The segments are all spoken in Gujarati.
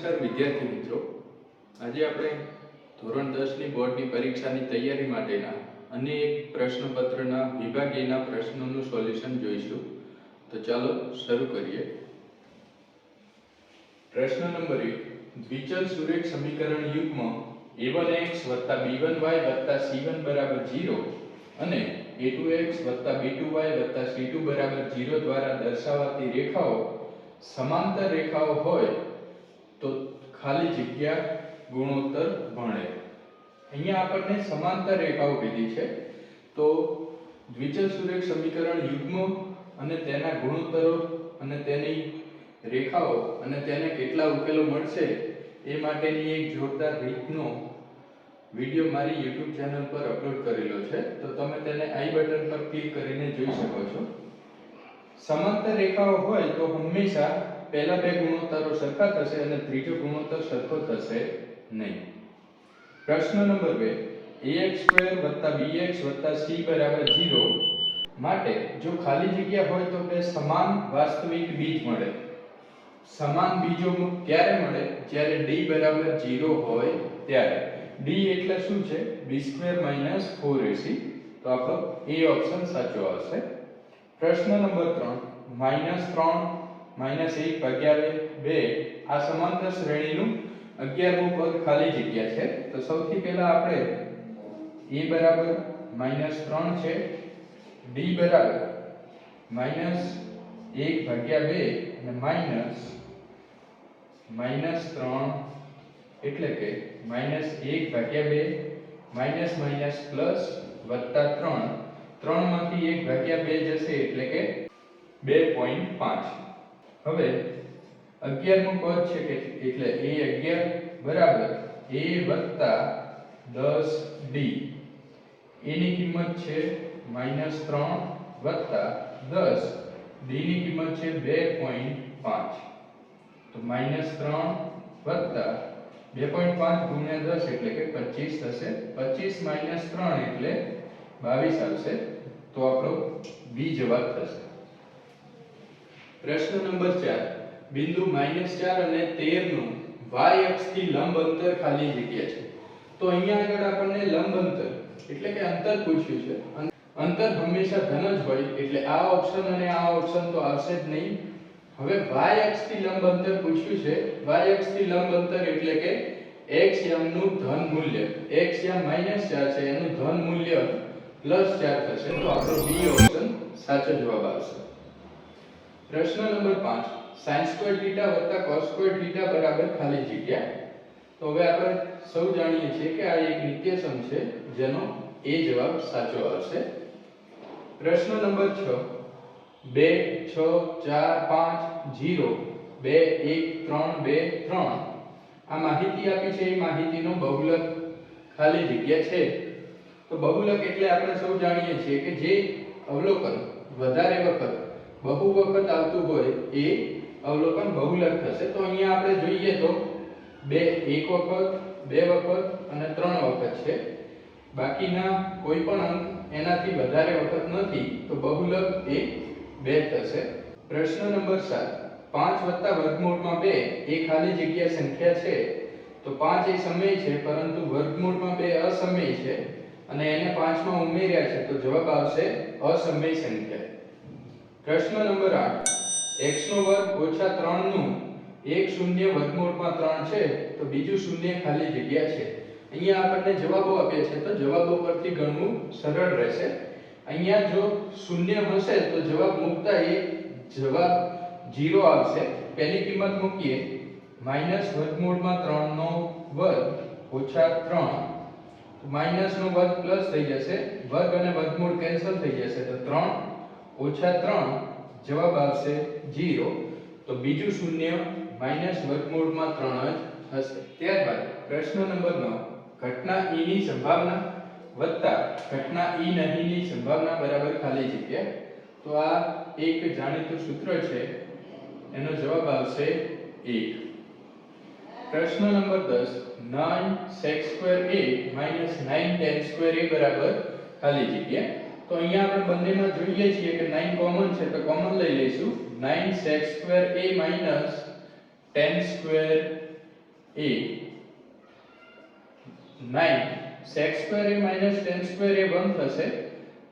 નમસ્કાર વિદ્યાર્થી મિત્રો, આજે આપણે ધોરણ 10 ની બોર્ડની પરીક્ષાની તૈયારી માટેના અનેક પ્રશ્નપત્રના વિભાગીયના પ્રશ્નોનું સોલ્યુશન જોઈશું. તો ચાલો શરૂ કરીએ. પ્રશ્ન નંબર 1. દ્વિચલ સુરેખ સમીકરણ યુગ્મ a1x b1y c1 0 અને a2x b2y c2 0 દ્વારા દર્શાવાતી રેખાઓ સમાંતર રેખાઓ હોય તો ખાલી જગ્યા ગુણોત્તર ભણે. અહીંયા આપણને સમાંતર રેખાઓ કીધી છે, તો દ્વિચલ સુરેખ સમીકરણ યુગ્મ અને તેના ગુણોત્તરો અને તેની રેખાઓ અને તેને કેટલા ઉકેલો મળશે એ માટેની એક જોરદાર રીતનો વિડિયો મારી YouTube ચેનલ પર અપલોડ કરેલો છે, તો તમે તેને આઈ બટન પર ક્લિક કરીને જોઈ શકો છો. સમાંતર રેખાઓ હોય તો હંમેશા પહેલા બે ગુણોત્તરો સરખા થશે અને ત્રીજો ગુણોત્તર સરખો થશે નહીં. પ્રશ્ન નંબર 2. ax² bx c 0 માટે જો ખાલી જગ્યા હોય તો બે સમાન વાસ્તવિક બીજ મળે. સમાન બીજો ક્યારે મળે? જ્યારે d 0 હોય ત્યારે. d એટલે શું છે? b² - 4ac. તો આપણો a ઓપ્શન સાચો આવશે. પ્રશ્ન નંબર 3. -3 - 1/2 આ સમાંતર શ્રેણીનું 11મું પદ ખાલી જગ્યા છે. તો સૌથી પહેલા આપણે a બરાબર -3 છે, d બરાબર -1/2 અને -3 એટલે કે -1/2 +- 3 માંથી 1/2 જશે એટલે કે 2.5. હવે 11મું પદ છે કે એટલે a11 બરાબર a + 10d. a ની કિંમત છે -3 + 10, d ની કિંમત છે 2.5. તો -3 + 2.5 × 10 એટલે કે 25 થશે. 25 - 3 એટલે 22 આવશે. તો આપણો બી જવાબ થશે. પ્રશ્ન નંબર 4. બિંદુ -4 અને 13 નું y અક્ષથી લંબ અંતર ખાલી જગ્યા છે. તો અહીંયા આગળ આપણને લંબ અંતર એટલે કે અંતર પૂછ્યું છે. અંતર હંમેશા ધન જ હોય એટલે આ ઓપ્શન અને આ ઓપ્શન તો આવશે જ નહીં. હવે y અક્ષથી લંબ અંતર પૂછ્યું છે. y અક્ષથી લંબ અંતર એટલે કે x નું ધન મૂલ્ય. x -4 છે એનું ધન મૂલ્ય +4 થશે. તો આપણો બી ઓપ્શન સાચો જવાબ આવશે. પ્રશ્ન નંબર 5. sin² + cos² બરાબર ખાલી જગ્યા. તો હવે આપણે સૌ જાણીએ છીએ કે આ એક નિત્યસમ છે જેનો એ જવાબ સાચો આવશે. પ્રશ્ન નંબર 6. 2 6 4 5 0 2 1 3 2 3 આ માહિતી આપી છે. એ માહિતીનો બહુલક ખાલી જગ્યા છે. તો બહુલક એટલે આપણે સૌ જાણીએ છીએ કે જે અવલોકન વધારે વખત બહુ વખત આવતું હોય એ અવલોકન બહુલક થશે. તો અહીંયા આપણે જોઈએ તો 2 એક વખત, 2 વખત અને 3 વખત છે. બાકીના કોઈ પણ અંક એનાથી વધારે વખત નથી, તો બહુલક એ 2 થશે. પ્રશ્ન નંબર 7. 5 + √2 એ ખાલી જગ્યા સંખ્યા છે. તો 5 એ સમય છે પરંતુ √2 અસમય છે અને એને 5 માં ઉમેર્યા છે, તો જવાબ આવશે અસમય સંખ્યા. પ્રશ્ન નંબર 8. x² - 3 નું એક શૂન્ય √3 છે તો બીજું શૂન્ય ખાલી જગ્યા છે. અહીંયા આપણને જવાબો આપ્યા છે તો જવાબો પરથી ગણવું સરળ રહેશે. અહીંયા જો શૂન્ય હશે તો જવાબ મૂકતા એ જવાબ 0 આવશે. પહેલી કિંમત મૂકીએ -√3 નો વર્ગ -3, તો માઈનસ નો વર્ગ પ્લસ થઈ જશે, વર્ગ અને વર્ગમૂળ કેન્સલ થઈ જશે, તો 3 - 3 જવાબ આવશે 0. તો બીજું શૂન્ય -√3 જ હશે. ત્યારબાદ પ્રશ્ન નંબર 9. ઘટના e ની સંભાવના વત્તા ઘટના e નહીં ની સંભાવના બરાબર ખાલી જગ્યા. તો આ એક જાણીતું સૂત્ર છે, એનો જવાબ આવશે 1. પ્રશ્ન નંબર 10. 9 sec²a - 9 tan²a બરાબર ખાલી જગ્યા. તો અહીંયા આપણે બંનેમાં જોઈએ છીએ કે 9 કોમન છે તો કોમન લઈ લઈશું. 9 sec² a - tan² A 9 sec square a minus tan square a 1 થશે,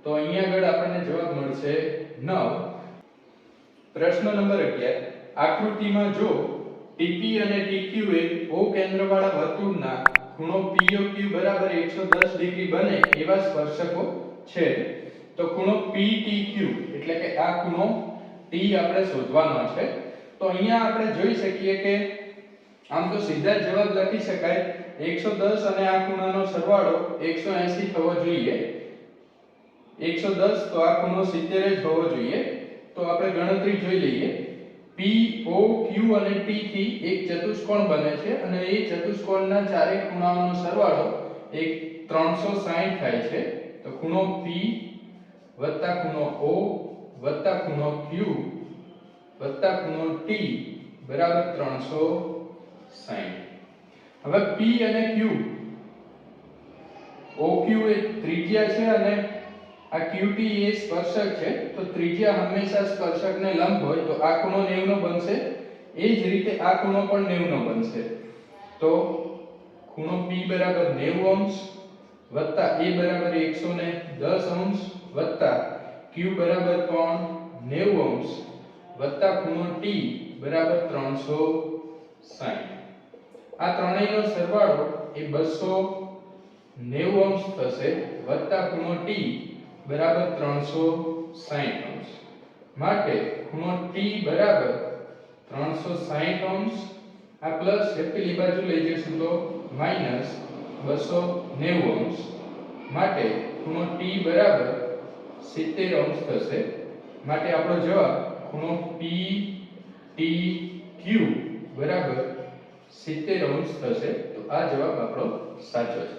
તો અહીંયા આગળ આપણને જવાબ મળશે 9. પ્રશ્ન નંબર 11, આકૃતિમાં જો TP અને TQ એ O કેન્દ્રવાળા વર્તુળના ખૂણો POQ બરાબર 110 ડિગ્રી બને એવા સ્પર્શકો છે, તો ખૂણો PTQ એટલે કે આ ખૂણો T આપણે શોધવાનો છે. તો અહીંયા આપણે જોઈ શકીએ કે આમ તો સીધા જ જવાબ લખી શકાય, 110 અને આ ખૂણાનો સરવાળો 180 થવો જોઈએ. 110 તો આ ખૂણો 70 જ હોવો જોઈએ. તો આપણે ગણતરી જોઈ લઈએ. POQ અને T થી એક ચતુષ્કોણ બને છે અને એ ચતુષ્કોણના ચારે ખૂણાઓનો સરવાળો એક 360 થાય છે. તો ખૂણો P વત્તા ખૂણો O વત્તા ખૂણો Q વત્તા ખૂણો T બરાબર 360. હવે P અને Q, OQ એ ત્રિજ્યા છે અને આ QT એ સ્પર્શક છે. તો ત્રિજ્યા હંમેશા સ્પર્શકને લંબ હોય તો આ ખૂણો 90 નો બનશે. એ જ રીતે આ ખૂણો પણ 90 નો બનશે. તો ખૂણો P બરાબર 90 અંશ વત્તા A બરાબર 110 અંશ વત્તા Q બરાબર પણ 90 અંશ વત્તા ખૂણો T બરાબર 360. આ ત્રણેયનો સરવાળો એ 290 અંશ થશે વત્તા ખૂણો T બરાબર 360 અંશ. માટે ખૂણો T બરાબર 360 અંશ. આ પ્લસ છે, પેલી બાજુ લઈ જઈશું તો માઈનસ 290 અંશ. માટે ખૂણો T બરાબર 70 અંશ થશે. માટે આપણો જવાબ ખૂણો PTQ બરાબર 70 અંશ થશે. તો આ જવાબ આપણો સાચો છે.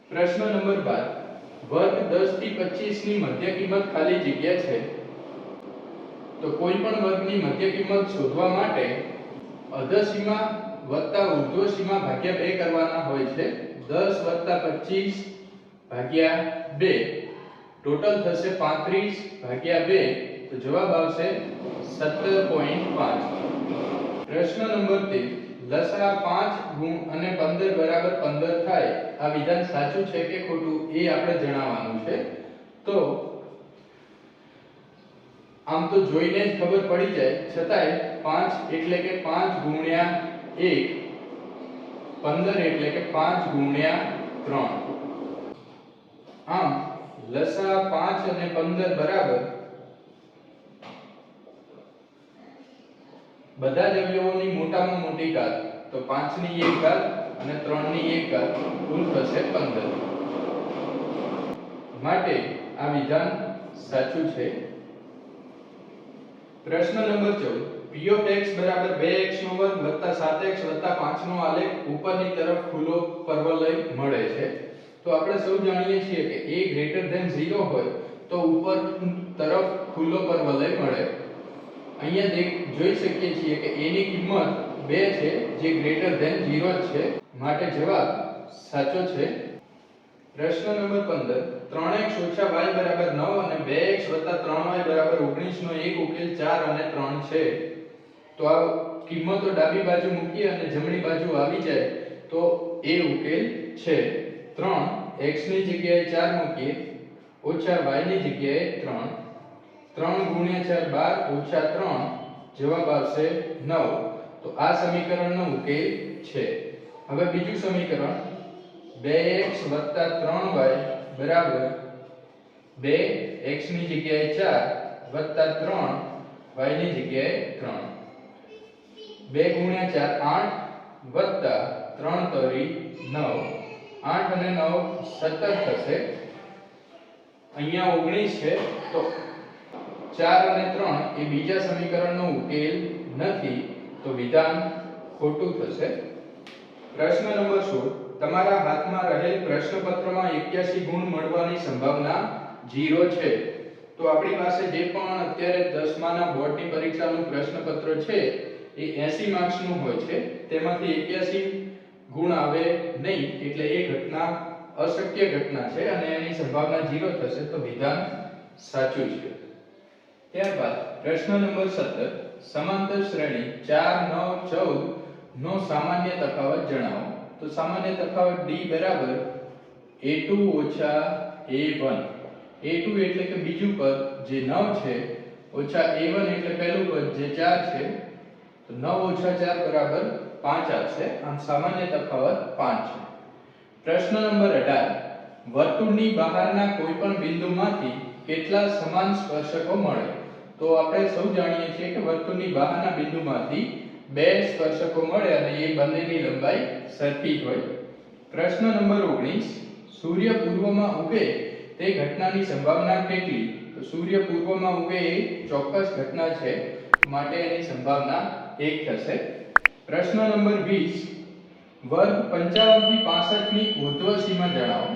પ્રશ્ન નંબર 12, વર્ગ 10 થી 25 ની મધ્ય કિંમત ખાલી જગ્યા છે. તો કોઈ પણ વર્ગની મધ્ય કિંમત શોધવા માટે અધસીમા વત્તા ઉર્ધ્વસીમા ભાગ્યા 2 કરવાના હોય છે. 10 વત્તા 25 ભાગ્યા 2 ટોટલ થશે 35 ભાગ્યા 2. તો જવાબ આવશે 17.5. પ્રશ્ન નંબર 13, લસા 5 ગુણ અને 15 બરાબર 15 થાય. આ વિધાન સાચું છે કે ખોટું એ આપણે જણાવવાનું છે. તો આમ તો જોઈને જ ખબર પડી જાય, છતાંય 5 એટલે કે 5 ગુણ્યા 1, 15 એટલે કે 5 ગુણ્યા 3. આમ લસા 5 અને 15 બરાબર બધા જ અવયવોની મોટામાં મોટી ઘાત, તો 5 ની 1 ઘાત અને 3 ની 1 ઘાત કુલ થશે 15. માટે આ વિધાન સાચું છે. પ્રશ્ન નંબર 14, p of x બરાબર 2x નો વર્ગ વત્તા 7x વત્તા 5 નો આલેખ ઉપરની તરફ ખુલ્લો પરવલય મળે છે. તો આપણે સૌ જાણીએ છીએ કે a greater than 0 હોય તો ઉપર તરફ ખુલ્લો પરવલય મળે. અહીંયા જોઈ શકીએ છીએ કે a ની કિંમત 2 છે જે greater than 0 છે. માટે જવાબ સાચો છે. પ્રશ્ન નંબર 15, 3x - y બરાબર 9 અને 2x 3y બરાબર 19 નો એક ઉકેલ 4 અને 3 છે. તો આ કિંમતો ડાબી બાજુ મૂકીએ અને જમણી બાજુ આવી જાય તો એ ઉકેલ છે. 3 x ની જગ્યાએ 4 મૂકીએ ઓછા y ની જગ્યાએ 3. 3 ગુણ્યા 4 12 ઓછા 3 જવાબ આવશે 9. તો આ સમીકરણનો ઉકેલ છે. હવે બીજું સમીકરણ 2x 3y બરાબર 2x ની જગ્યાએ 4 3y ની જગ્યાએ 3. 2 ગુણ્યા 4 8 વત્તા 3 તરી 9. 8 અને 9 17 થશે. અહીંયા 19 છે તો 4 અને 3 એ બીજા સમીકરણનો ઉકેલ નથી. તો વિધાન ખોટું થશે. પ્રશ્ન નંબર 16, તમારા હાથમાં રહેલ પ્રશ્નપત્રમાં 81 ગુણ મળવાની સંભાવના 0 છે. તો આપણી પાસે જે પણ અત્યારે 10માના બોર્ડની પરીક્ષાનું પ્રશ્નપત્ર છે એ 80 માર્ક્સનું હોય છે. તેમાંથી 81 ગુણ આવે નહીં, એટલે એ ઘટના અશક્ય ઘટના છે અને એની સંભાવના 0 થશે. તો વિધાન સાચું છે. ત્યારબાદ પ્રશ્ન નંબર 17, સમાંતર શ્રેણી 4 9 14 નો સામાન્ય તફાવત જણાવો. તો સામાન્ય તફાવત d બરાબર a2 ઓછા a1. a2 એટલે કે બીજું પદ જે 9 છે ઓછા a1 એટલે પહેલું પદ જે 4 છે. તો 9 ઓછા 4 બરાબર 5 આવશે. આમ સામાન્ય તફાવત 5 છે. પ્રશ્ન નંબર 18 વર્તુળની બહારના કોઈપણ બિંદુમાંથી કેટલા સમાન સ્પર્શકો મળે. તો આપણે સૌ જાણીએ છીએ કે વર્તુળની બહારના બિંદુમાંથી બે સ્પર્શકો મળે અને એ બંનેની લંબાઈ સરખી હોય. પ્રશ્ન નંબર 19 સૂર્ય પૂર્વમાં ઉગે તે ઘટનાની સંભાવના કેટલી. તો સૂર્ય પૂર્વમાં ઉગે એ ચોક્કસ ઘટના છે માટે એની સંભાવના 1 થશે. પ્રશ્ન નંબર 20 વર્ગ 55 થી 65 ની ઉર્ધ્વ સીમા જણાવો.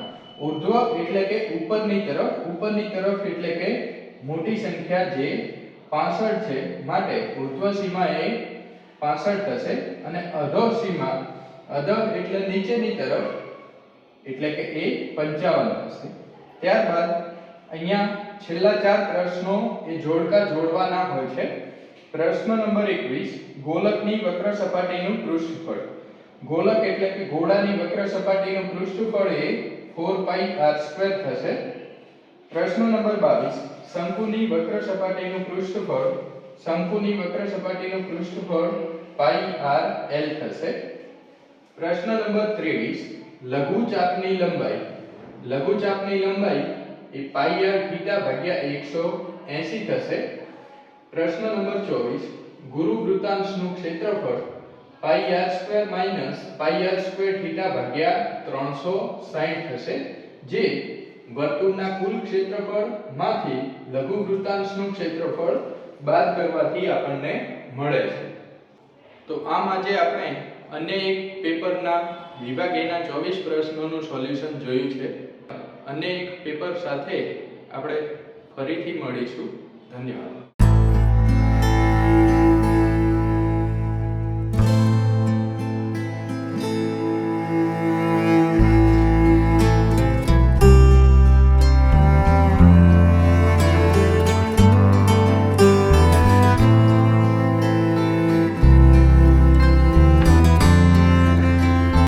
ઉર્ધ્વ એટલે કે ઉપરની તરફ એટલે કે મોટી સંખ્યા જે 65 છે માટે ઉર્ધ્વ સીમા એ 65 થશે અને અધો સીમા અધઃ એટલે નીચેની તરફ એટલે કે એ 55 થશે. ત્યારબાદ અહીંયા છેલ્લા 4 પ્રશ્નો એ જોડકા જોડવાના હોય છે. પ્રશ્ન નંબર 21 ગોલકની વક્ર સપાટીનું પૃષ્ઠફળ. ગોલક એટલે કે ગોળાની વક્ર સપાટીનું પૃષ્ઠફળ એ 4πr² થશે. પ્રશ્ન નંબર 22 શંકુની વક્ર સપાટીનું પૃષ્ઠફળ πrl થશે. પ્રશ્ન નંબર 23 લઘુચાપની લંબાઈ એ πr θ/180 થશે. પ્રશ્ન નંબર 24 ગુરુ વૃત્તાંશનું ક્ષેત્રફળ πr² πr² θ/360 થશે જે વર્તુળના કુલ ક્ષેત્રફળ માંથી લઘુ વૃત્તાંશનું ક્ષેત્રફળ બાદ કરવાથી આપણને મળે છે. તો આમ આજે આપણે અન્ય એક પેપરના વિભાગ A ના 24 પ્રશ્નોનું સોલ્યુશન જોયું છે. અન્ય એક પેપર સાથે આપણે ફરીથી મળીશું. ધન્યવાદ.